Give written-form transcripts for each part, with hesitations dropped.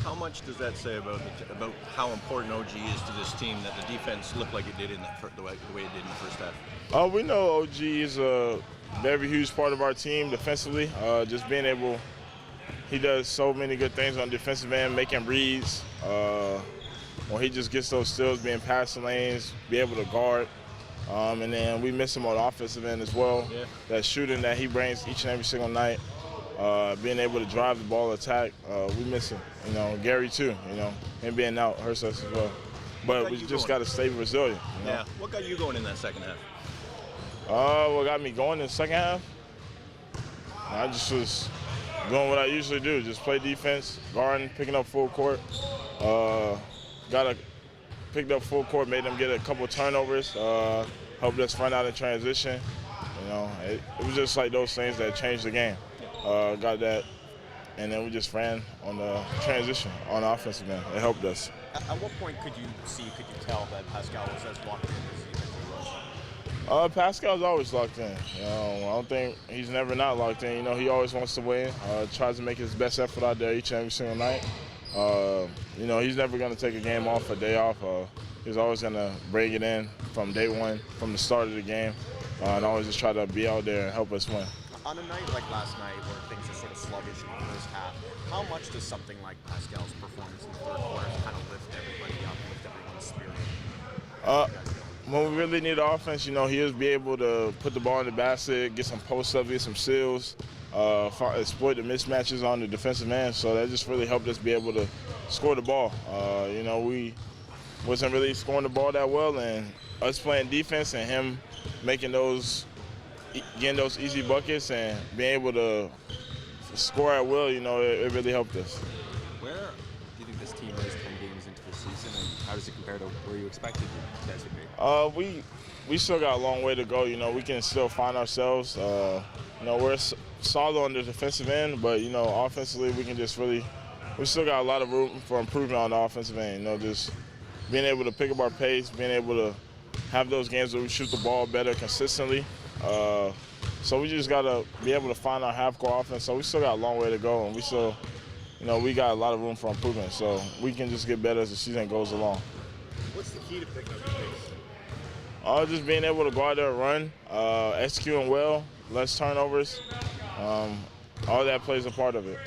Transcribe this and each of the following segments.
How much does that say about how important OG is to this team that the defense looked like it did in the way it did in the first half? We know OG is a very huge part of our team defensively. Just being able, he does so many good things on defensive end, making reads. When he just gets those steals, being passing lanes, be able to guard. And then we miss him on the offensive end as well. Yeah. That shooting that he brings each and every single night, being able to drive the ball, attack, we miss him. You know, Gary too. You know, him being out hurts us as well. But we just got to stay resilient. You know? Yeah. What got you going in that second half? What got me going in the second half? I just was doing what I usually do, just play defense, guarding, picking up full court. Picked up full court, made them get a couple turnovers, helped us run out in transition. You know, it was just like those things that changed the game. Got that, and then we just ran on the transition on the offensive end. It helped us. At what point could you tell that Pascal was as locked in as he was? Pascal's always locked in. You know, I don't think he's never not locked in. You know, he always wants to win. Tries to make his best effort out there each and every single night. You know, he's never going to take a game off, a day off. He's always going to bring it in from day one, from the start of the game, and always just try to be out there and help us win. On a night like last night where things are sort of sluggish in the first half, how much does something like Pascal's performance in the third quarter kind of lift everybody up, lift everyone's spirit? When we really need offense, you know, he'll be able to put the ball in the basket, get some post-ups, get some steals, exploit the mismatches on the defensive end. So that just really helped us be able to score the ball. You know, we wasn't really scoring the ball that well, and us playing defense and him making getting those easy buckets and being able to score at will, you know, it really helped us. Where do you think this team is 10 games into the season, and how does it compare to where you expected you guys to be? We still got a long way to go. You know, we can still find ourselves. You know, we're solid on the defensive end, but, you know, offensively we can just we still got a lot of room for improvement on the offensive end. You know, just being able to pick up our pace, being able to have those games where we shoot the ball better consistently. So we just got to be able to find our half-court offense. So we still got a long way to go, and we still, you know, we got a lot of room for improvement. So we can just get better as the season goes along. What's the key to picking up your pace? Just being able to go out there and run, executing well, less turnovers. All that plays a part of it.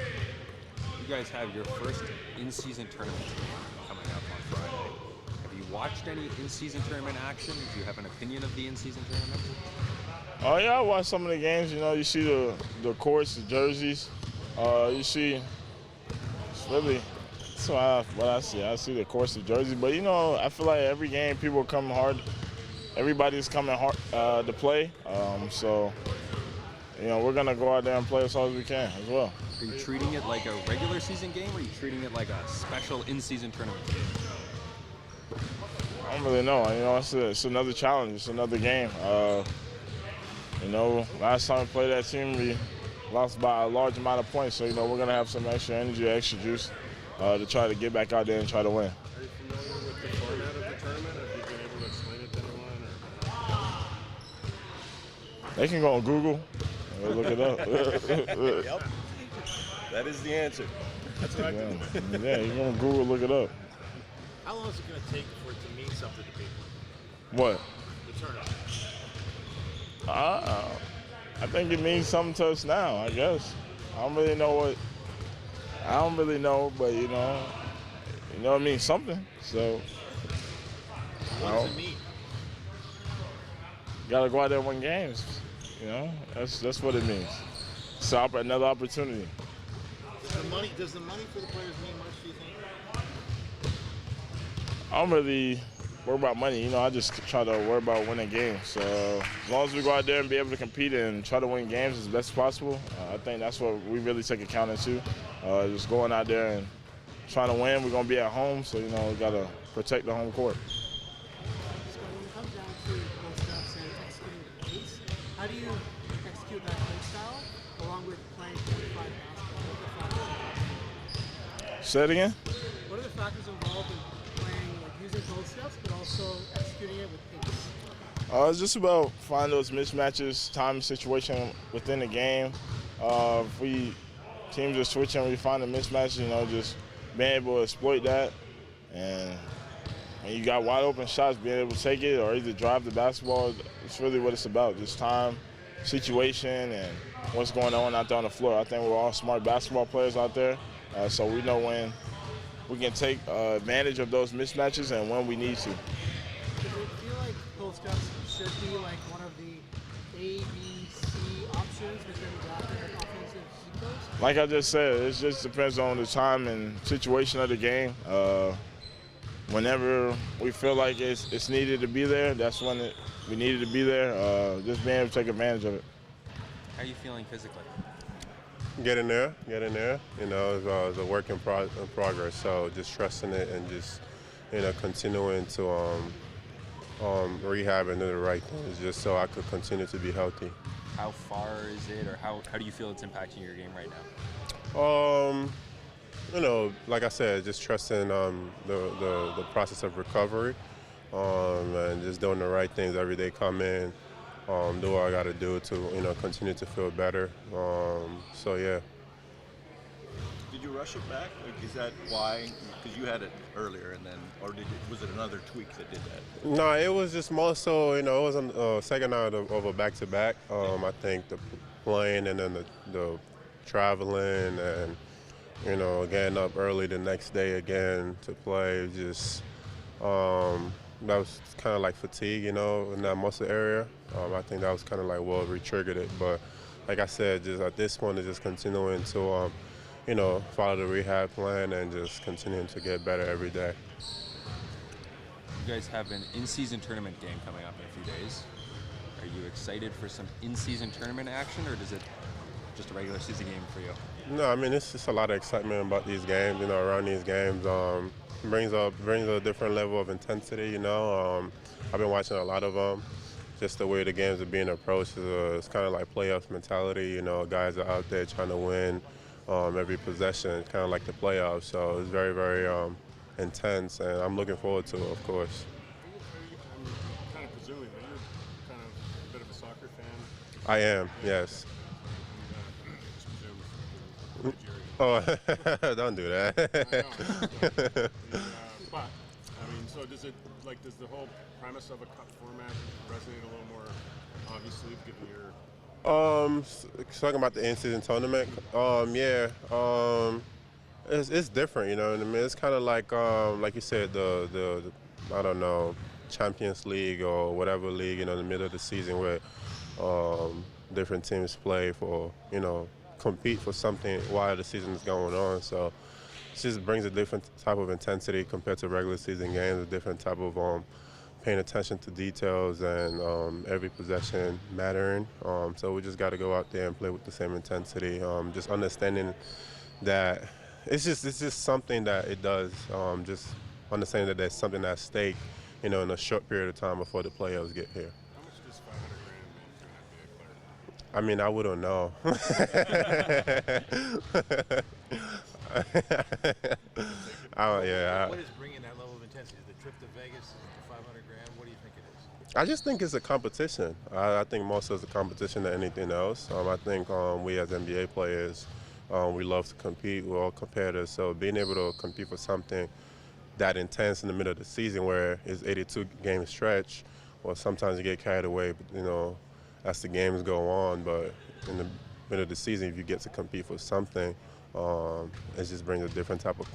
You guys have your first in-season tournament coming up on Friday. Have you watched any in-season tournament action? Do you have an opinion of the in-season tournament? Oh yeah, I watch some of the games. You know, you see the courts, the jerseys. You see, it's really, that's what I see. I see the courts, the jerseys. But you know, I feel like every game people come hard. Everybody's coming hard to play. So, you know, we're gonna go out there and play as hard as we can as well. Are you treating it like a regular season game, or are you treating it like a special in-season tournament game? I don't really know. You know, it's another challenge. It's another game. You know, last time we played that team, we lost by a large amount of points. So, you know, we're going to have some extra energy, extra juice to try to get back out there and try to win. Are you familiar with the format of the tournament? Have you been able to explain it to anyone? Or? They can go on Google and look it up. Yep. That is the answer. That's what I do. Yeah, you can go on Google, look it up. How long is it going to take for it to mean something to people? What? The tournament. I think it means something to us now, I guess. I don't really know, but you know it means something. So What does it mean? Gotta go out there and win games. You know, that's what it means. It's another opportunity. Does the money for the players mean much, do you think? I don't really worry about money. You know, I just try to worry about winning games. So as long as we go out there and be able to compete and try to win games as best as possible, I think that's what we really take account into. Just going out there and trying to win. We're going to be at home, so, you know, we got to protect the home court. So when it comes down to post-ups and executing the pace, how do you execute that play style along with playing 45 basketball? Say it again? What are the factors involved in playing, like using post-ups, but also executing it with pace? It's just about finding those mismatches, time, situation within the game. If teams are switching, we find a mismatch, you know, just being able to exploit that, and when you got wide open shots, being able to take it or either drive the basketball, it's really what it's about, just time, situation, and what's going on out there on the floor. I think we're all smart basketball players out there, so we know when we can take advantage of those mismatches and when we need to. Does it feel like post-ups should be like one of the A, B, C options within the offensive sequence? Like I just said, it just depends on the time and situation of the game. Whenever we feel like it's needed to be there, that's when we needed to be there. Just being able to take advantage of it. How are you feeling physically? Get in there. You know, it's a work in progress. So just trusting it and just, you know, continuing to rehab and do the right things just so I could continue to be healthy. How far is it, or how do you feel it's impacting your game right now? You know, like I said, just trusting the process of recovery and just doing the right things every day. Come in, do what I got to do to, you know, continue to feel better. So yeah. Did you rush it back? Like, is that why? Because you had it earlier, and then, or was it another tweak that did that? No, it was just more so, you know, it was a second night of a back-to-back. I think the playing and then the traveling and, you know, getting up early the next day again to play, just that was kind of like fatigue, you know, in that muscle area. I think that was kind of like what re-triggered it. But like I said, just at this point, it's just continuing to, you know, follow the rehab plan and just continuing to get better every day. You guys have an in-season tournament game coming up in a few days. Are you excited for some in-season tournament action, or is it just a regular season game for you? No, I mean, it's just a lot of excitement about these games, you know, around these games. Brings a different level of intensity, you know. I've been watching a lot of them. Just the way the games are being approached it's kind of like playoff mentality, you know. Guys are out there trying to win every possession. It's kind of like the playoffs, so it's very, very intense, and I'm looking forward to it, of course. I'm kind of presuming that you're kind of a bit of a soccer fan. I am, yes. Just presume Oh, don't do that. But I mean, so does the whole premise of a cup format resonate a little more obviously, given your? Talking about the in-season tournament, it's different, you know what I mean? It's kind of like you said, the I don't know, Champions League or whatever league, you know, in the middle of the season where different teams play for, you know, compete for something while the season is going on. So it just brings a different type of intensity compared to regular season games, a different type of paying attention to details and every possession mattering. So we just got to go out there and play with the same intensity. Just understanding that it's just something that it does. Just understanding that there's something at stake, you know, in a short period of time before the playoffs get here. How much does $500,000 mean for an NBA player? I mean, I wouldn't know. What is bringing that level of intensity? Is the trip to Vegas, is it the $500,000? What do you think it is? I just think it's a competition. I think most of it's a competition than anything else. I think we as NBA players, we love to compete. We're all competitors. So being able to compete for something that intense in the middle of the season where it's 82-game stretch, or sometimes you get carried away, you know, as the games go on. But in the middle of the season, if you get to compete for something, it just brings a different type of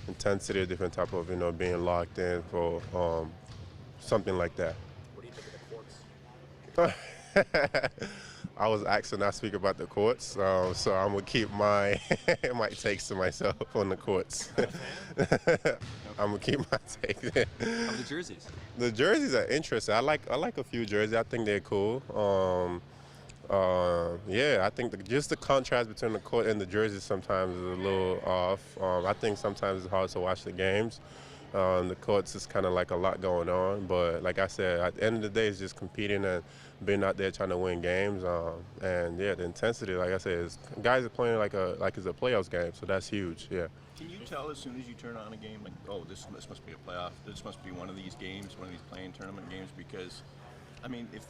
intensity, a different type of, you know, being locked in for something like that. What do you think of the courts? I was asked to not speak about the courts, so I'm gonna keep my my takes to myself on the courts. I'm gonna keep my takes. How are the jerseys? The jerseys are interesting. I like a few jerseys. I think they're cool. I think just the contrast between the court and the jerseys sometimes is a little off. I think sometimes it's hard to watch the games. The courts is kind of like a lot going on, but like I said, at the end of the day, it's just competing and being out there trying to win games. And yeah, the intensity, like I said, guys are playing like it's a playoffs game, so that's huge. Yeah. Can you tell as soon as you turn on a game, like, oh, this must be a playoff, this must be one of these games, one of these playing tournament games? Because, I mean, if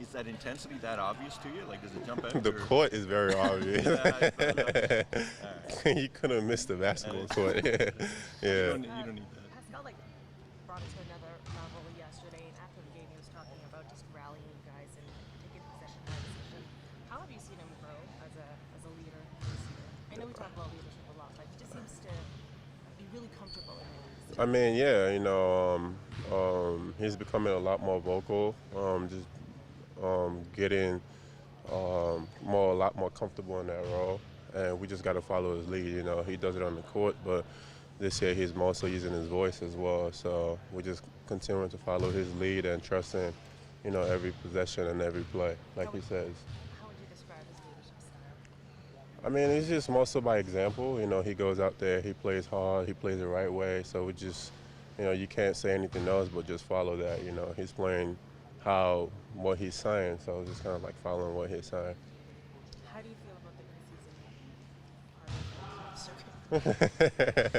Is that intensity that obvious to you? Like, does it jump out? The court is very obvious. Yeah, You couldn't miss the basketball court. Yeah. you don't need that. Pascal brought it to another level yesterday, and after the game he was talking about just rallying you guys and taking possession by decision. How have you seen him grow as a leader this year? I know we talk about leadership a lot, but he just seems to be really comfortable in it. I mean, yeah, he's becoming a lot more vocal. Just getting a lot more comfortable in that role, and we just got to follow his lead. He does it on the court, but this year he's mostly using his voice as well. So we're just continuing to follow his lead and trusting, every possession and every play, like he says. How would you describe his leadership style? I mean, it's just mostly by example. He goes out there, he plays hard, he plays the right way. So we just, you can't say anything else but just follow that. He's playing what he's saying, so just kind of like following what he's saying. How do you feel about the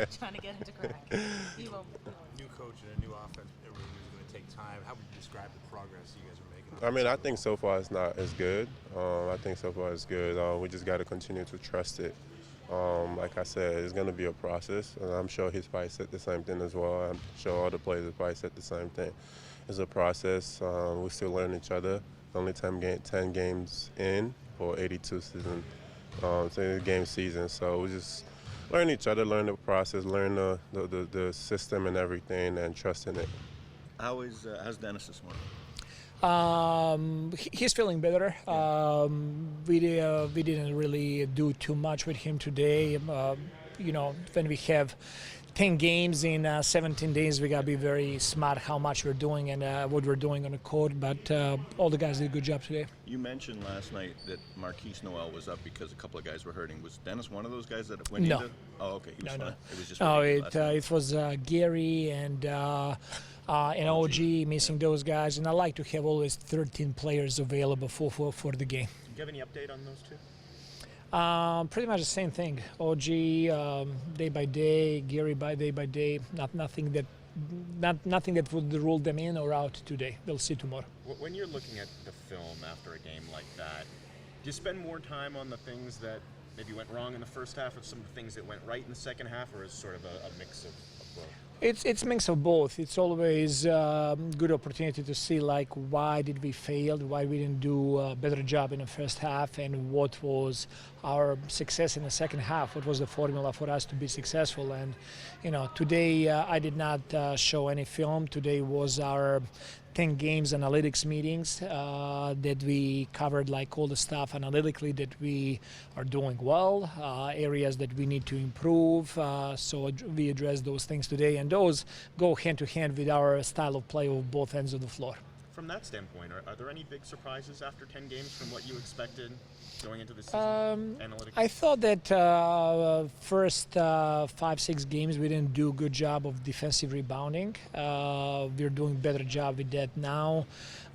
preseason? Trying to get him to crack. New coach and a new offense, everything is going to take time. How would you describe the progress you guys are making? I mean, I think so far it's not as good. I think so far it's good. We just got to continue to trust it. Like I said, it's going to be a process, and I'm sure he's probably said the same thing as well. I'm sure all the players have probably said the same thing. It's a process. We still learn each other. Only 10 games in for 82 season, game season. So we just learn each other, learn the process, learn the system and everything, and trust in it. How's Dennis this morning? He's feeling better. We didn't really do too much with him today. When we have 10 games in 17 days, we got to be very smart how much we're doing and what we're doing on the court. But all the guys did a good job today. You mentioned last night that Marquise Noel was up because a couple of guys were hurting. Was Dennis one of those guys that went No. into? Oh, okay. He was fine. It was just. It was Gary and OG missing those guys, and I like to have always 13 players available for the game. Do you have any update on those two? Pretty much the same thing. OG day by day, Gary day by day. Nothing that would rule them in or out today. We'll see tomorrow. When you're looking at the film after a game like that, do you spend more time on the things that maybe went wrong in the first half, or some of the things that went right in the second half, or is it sort of a mix of both? It's a mix of both. It's always a good opportunity to see why did we fail, why we didn't do a better job in the first half, and what was our success in the second half. What was the formula for us to be successful? And today I did not show any film. Today was our 10 games analytics meetings that we covered all the stuff analytically that we are doing well, areas that we need to improve. So we address those things today, and those go hand to hand with our style of play of both ends of the floor. From that standpoint, are there any big surprises after 10 games from what you expected going into the season? Analytics? I thought that first 5-6 games we didn't do a good job of defensive rebounding. We're doing a better job with that now.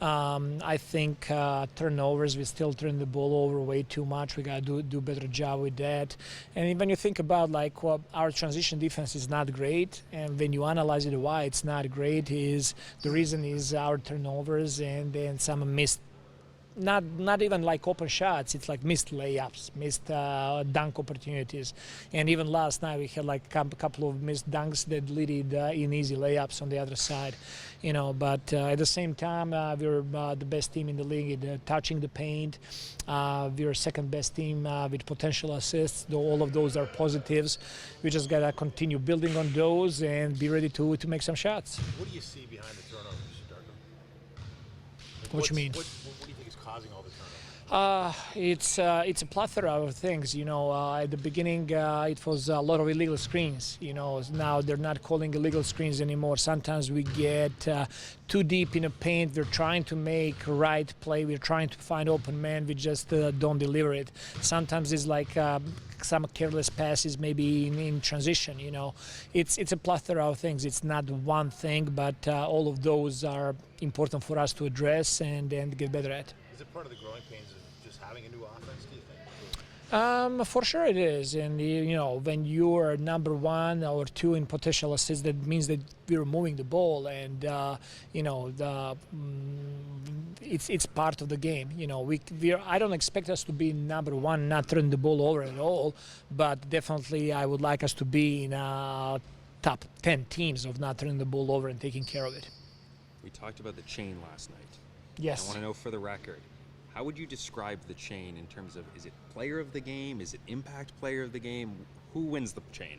I think turnovers, we still turn the ball over way too much. We got to do a better job with that. And when you think about our transition defense is not great, and when you analyze it why it's not great, is the reason is our turnovers and then some missed. Not even open shots, it's missed layups, missed dunk opportunities. And even last night we had a couple of missed dunks that led in easy layups on the other side. But at the same time we're the best team in the league at touching the paint. We're second best team with potential assists, though all of those are positives. We just got to continue building on those and be ready to make some shots. What do you see behind the turnovers, Darko? What you mean? What do you think is causing all the turnovers? It's a plethora of things. At the beginning, it was a lot of illegal screens. Now they're not calling illegal screens anymore. Sometimes we get too deep in the paint. We're trying to make right play. We're trying to find open man. We just don't deliver it. Sometimes it's some careless passes, maybe in transition. It's a plethora of things. It's not one thing, but all of those are important for us to address and get better at. Is it part of the growing pains of just having a new offense, do you think? For sure it is, and when you are number 1 or 2 in potential assists, that means that we're moving the ball, and it's part of the game. I don't expect us to be number 1, not turning the ball over at all, but definitely I would like us to be in top 10 teams of not turning the ball over and taking care of it. We talked about the chain last night. Yes. I want to know for the record, how would you describe the chain in terms of, is it player of the game? Is it impact player of the game? Who wins the chain?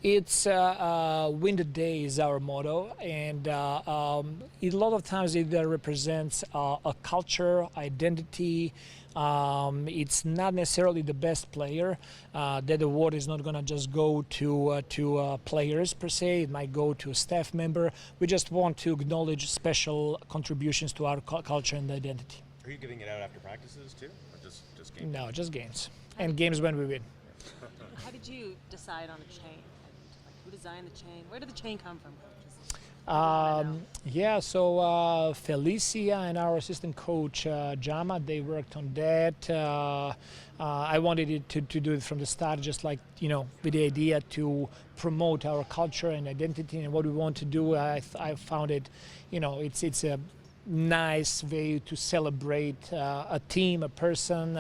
It's win the day is our motto, and a lot of times it represents a culture, identity. It's not necessarily the best player. That award is not going to just go to players per se. It might go to a staff member. We just want to acknowledge special contributions to our culture and identity. Are you giving it out after practices too, or just games? No, just games, and games when we win. How did you decide on a chain? Like, who designed the chain? Where did the chain come from, coaches? Yeah, so Felicia and our assistant coach Jama, they worked on that. I wanted it to do it from the start, just like, with the idea to promote our culture and identity and what we want to do. I found it, it's a nice way to celebrate a team, a person,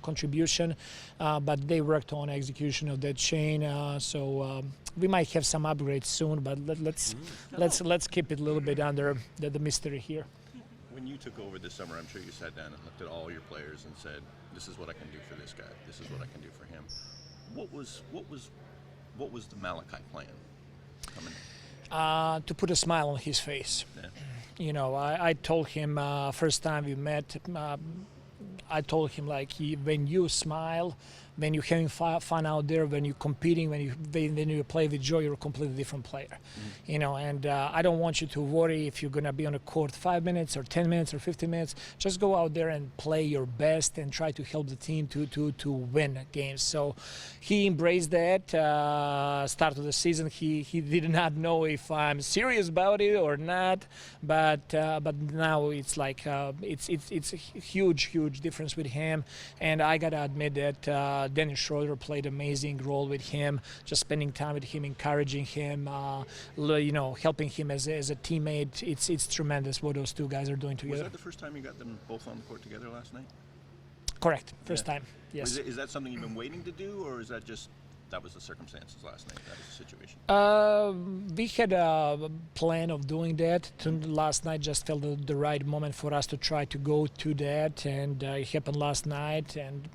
contribution, but they worked on execution of that chain. So we might have some upgrades soon, but let's keep it a little bit under the mystery here. When you took over this summer, I'm sure you sat down and looked at all your players and said, "This is what I can do for this guy. This is what I can do for him." What was the Malachi plan coming? To put a smile on his face. Yeah. I told him first time we met, I told him, when you smile, when you're having fun out there, when you're competing, when you play with joy, you're a completely different player. And I don't want you to worry if you're going to be on the court 5 minutes or 10 minutes or 15 minutes. Just go out there and play your best and try to help the team to win games. So he embraced that. Start of the season, he did not know if I'm serious about it or not, but now it's it's a huge difference with him. And I gotta admit that Dennis Schroeder played an amazing role with him, just spending time with him, encouraging him, helping him as a teammate. It's tremendous what those two guys are doing together. Was that the first time you got them both on the court together last night? Correct. First time, yes. Is that something you've been waiting to do, or is that just that was the circumstances last night? That was the situation? We had a plan of doing that. Last night just felt the right moment for us to try to go to that, and it happened last night, and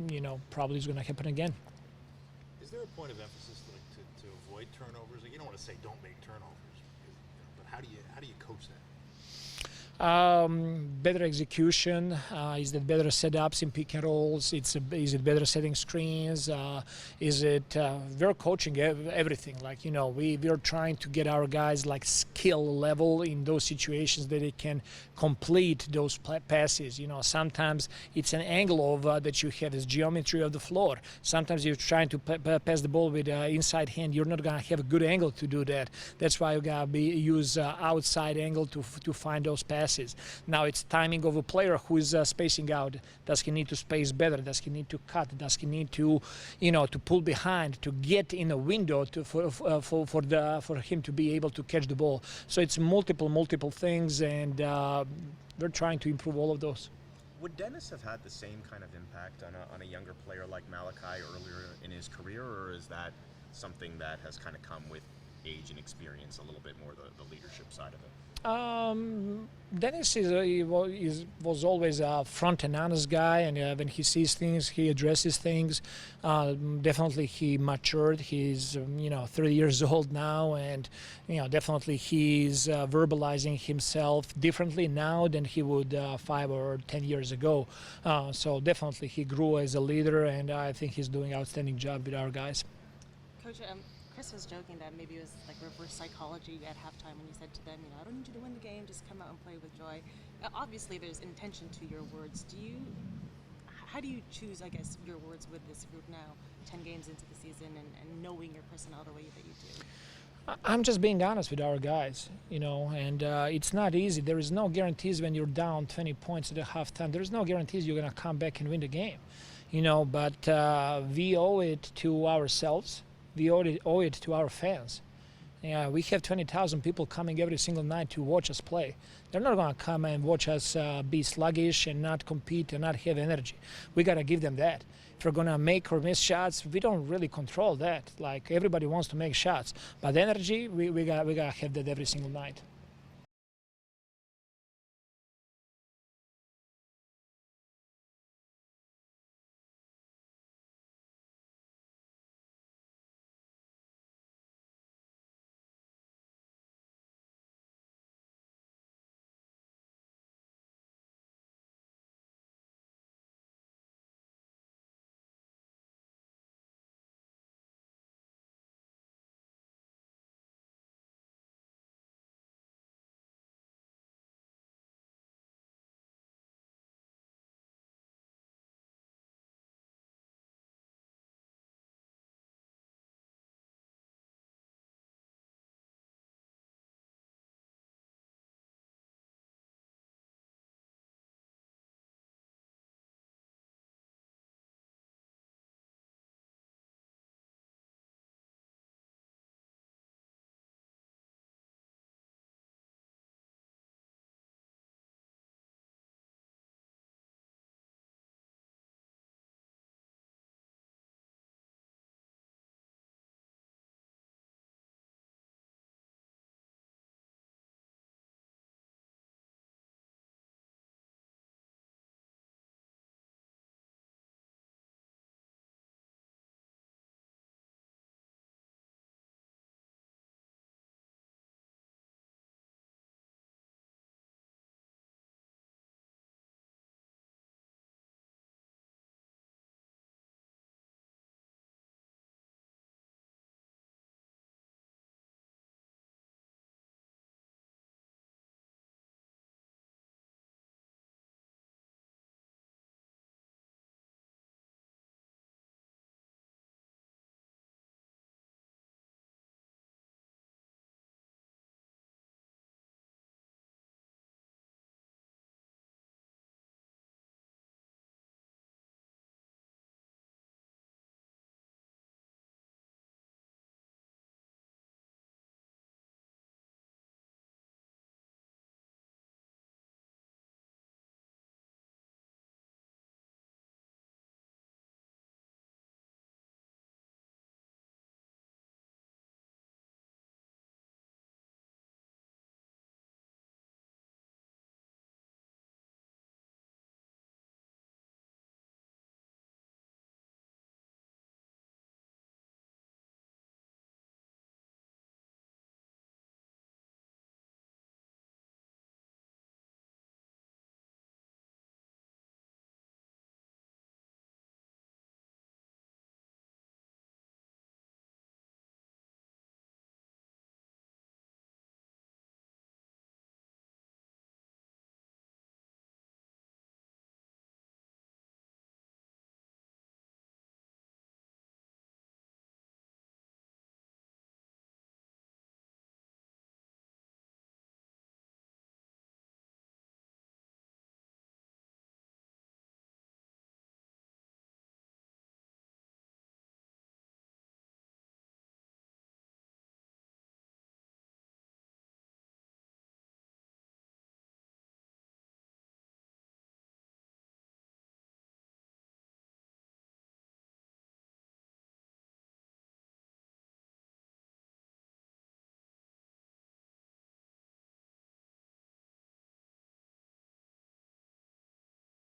probably it's going to happen again. Is there a point of emphasis to avoid turnovers? You don't want to say don't make turnovers, but how do you coach that? Better execution. Is it better setups in pick and rolls? Is it better setting screens? We're coaching everything. We're trying to get our guys skill level in those situations that they can complete those passes. Sometimes it's an angle of that you have, is geometry of the floor. Sometimes you're trying to pass the ball with inside hand. You're not gonna have a good angle to do that. That's why you gotta use outside angle to find those passes. Now it's timing of a player who is spacing out. Does he need to space better? Does he need to cut? Does he need to, to pull behind, to get in a window for him to be able to catch the ball? So it's multiple things, and we're trying to improve all of those. Would Dennis have had the same kind of impact on a younger player like Malachi earlier in his career, or is that something that has kind of come with age and experience a little bit more, the leadership side of it? Dennis was always a front and honest guy, and when he sees things, he addresses things. Definitely he matured. He's 30 years old now, and definitely he's verbalizing himself differently now than he would 5 or 10 years ago. So definitely he grew as a leader, and I think he's doing an outstanding job with our guys. Coach, Chris was joking that maybe it was like reverse psychology at halftime when you said to them, I don't need you to win the game, just come out and play with joy. Obviously, there's intention to your words. How do you choose, I guess, your words with this group now, 10 games into the season, and knowing your personnel the way that you do? I'm just being honest with our guys, and it's not easy. There is no guarantees when you're down 20 points at the halftime. There is no guarantees you're going to come back and win the game. But we owe it to ourselves. We owe it to our fans. Yeah, we have 20,000 people coming every single night to watch us play. They're not going to come and watch us be sluggish and not compete and not have energy. We got to give them that. If we're going to make or miss shots, we don't really control that. Like, everybody wants to make shots. But energy, we got to have that every single night.